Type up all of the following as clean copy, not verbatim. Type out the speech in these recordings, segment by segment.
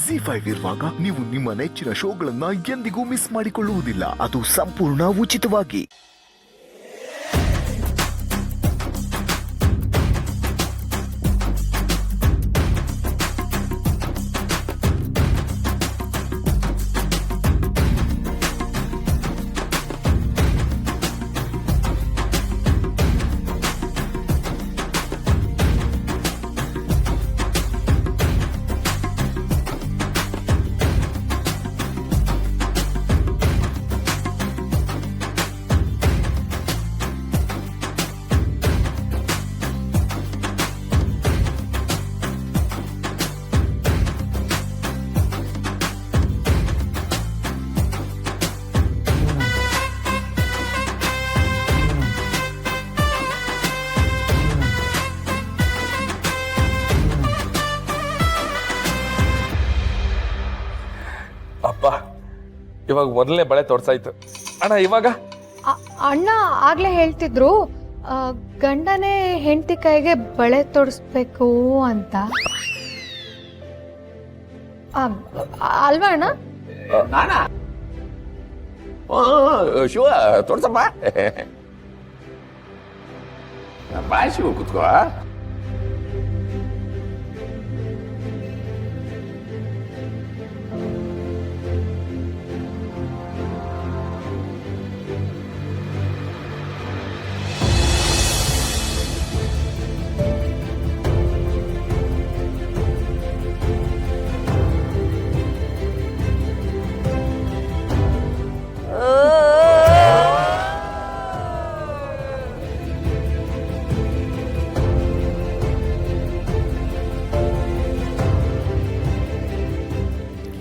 ಜಿ5 ಇರುವಾಗ ನೀವು ನಿಮ್ಮ ನೆಚ್ಚಿನ ಶೋಗಳನ್ನ ಎಂದಿಗೂ ಮಿಸ್ ಮಾಡಿಕೊಳ್ಳುವುದಿಲ್ಲ. ಅದು ಸಂಪೂರ್ಣ ಉಚಿತವಾಗಿ. ಅಪ್ಪ ಇವಾಗ ಮೊದಲನೇ ಬಳೆ ತೋರ್ಸಾಯ್ತು ಅಣ್ಣ. ಇವಾಗ ಅಣ್ಣ ಆಗ್ಲೇ ಹೇಳ್ತಿದ್ರು ಗಂಡನೇ ಹೆಂಡತಿ ಕೈಗೆ ಬಳೆ ತೋರಿಸ್ಬೇಕು ಅಂತ. ಅಲ್ವಾ ಅಣ್ಣ? ಶಿವ ತೋರ್ಸಪ್ಪ. ಬಾ ಶಿವ, ಕುತ್ಕೋ.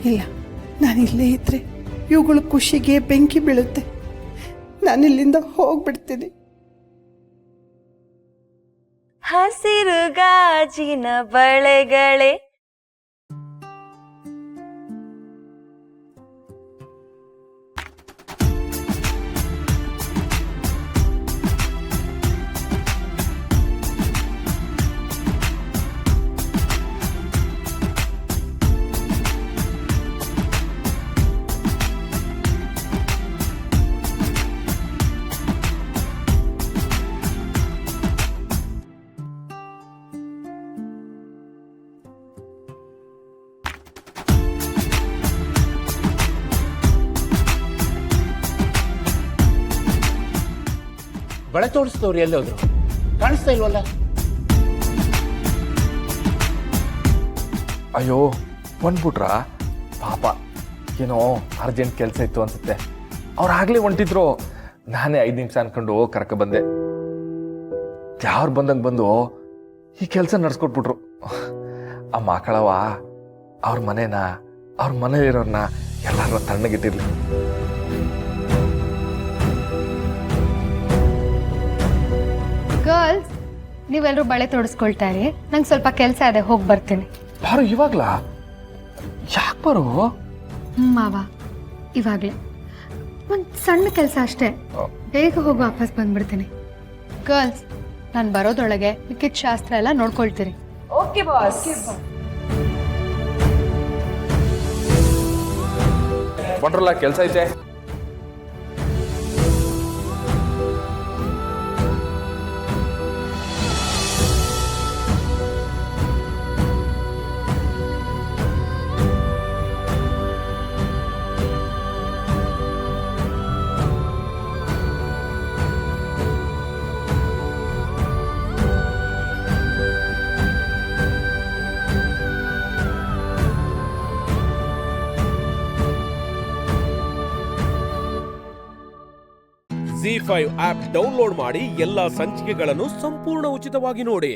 ಇಲ್ಲ, ನಾನಿಲ್ಲೇ ಇದ್ರೆ ಇವುಗಳ ಖುಷಿಗೆ ಬೆಂಕಿ ಬೀಳುತ್ತೆ. ನಾನಿಲ್ಲಿಂದ ಹೋಗ್ಬಿಡ್ತೀನಿ. ಹಸಿರು ಗಾಜಿನ ಬಳೆಗಳೇ ಬಳೆ ತೋರಿಸಿದವ್ರು ಎಲ್ಲಿ ಹೋದ್ರು? ಕಾಣಿಸ್ತಾ ಇಲ್ವಲ್ಲ? ಅಯ್ಯೋ ಬಂದ್ಬಿಟ್ರಾ? ಪಾಪ ಏನೋ ಅರ್ಜೆಂಟ್ ಕೆಲಸ ಇತ್ತು ಅನ್ಸುತ್ತೆ. ಅವ್ರು ಆಗ್ಲೇ ಹೊಂಟಿದ್ರು. ನಾನೇ 5 ನಿಮಿಷ ಅನ್ಕೊಂಡು ಕರ್ಕ ಬಂದೆ. ಯಾರು ಬಂದಂಗೆ ಬಂದು ಈ ಕೆಲಸ ನಡ್ಸ್ಕೊಟ್ಬಿಟ್ರು. ಆ ಮಕ್ಕಳವ ಅವ್ರ ಮನೇನ, ಅವ್ರ ಮನೇಲಿರೋರ್ನ ಎಲ್ಲಾರು ತಣ್ಣಗಿಟ್ಟಿರ್ಲಿ. ಗರ್ಲ್ಸ್, ನೀವೆಲ್ಲರೂ ಬಳೆ ತೊಡಸ್ಕೊಳ್ತಾ ಇರಿ. ನಂಗೆ ಸ್ವಲ್ಪ ಕೆಲಸ ಇದೆ, ಹೋಗಿ ಬರ್ತೀನಿ. ಬಾರು ಇವಾಗ್ಲಾ? ಯಾಕೆ ಬಾರು? ಮಾವ, ಇವಾಗಲೇ ಒಂದು ಸಣ್ಣ ಕೆಲಸ ಅಷ್ಟೇ, ಬೇಗ ಹೋಗಿ ವಾಪಸ್ ಬಂದ್ಬಿಡ್ತೀನಿ. ಗರ್ಲ್ಸ್, ನಾನು ಬರೋದ್ರೊಳಗೆ ಮಿಕ್ಕಿದ ಶಾಸ್ತ್ರ ಎಲ್ಲ ನೋಡ್ಕೊಳ್ತೀರಿ. Okay boss. ಬಂದ್ರಲ್ಲ, ಕೆಲಸ ಐತೆ. ಜಿ5 ಆಪ್ ಡೌನ್ಲೋಡ್ ಮಾಡಿ ಎಲ್ಲಾ ಸಂಚಿಕೆಗಳನ್ನು ಸಂಪೂರ್ಣ ಉಚಿತವಾಗಿ ನೋಡಿ.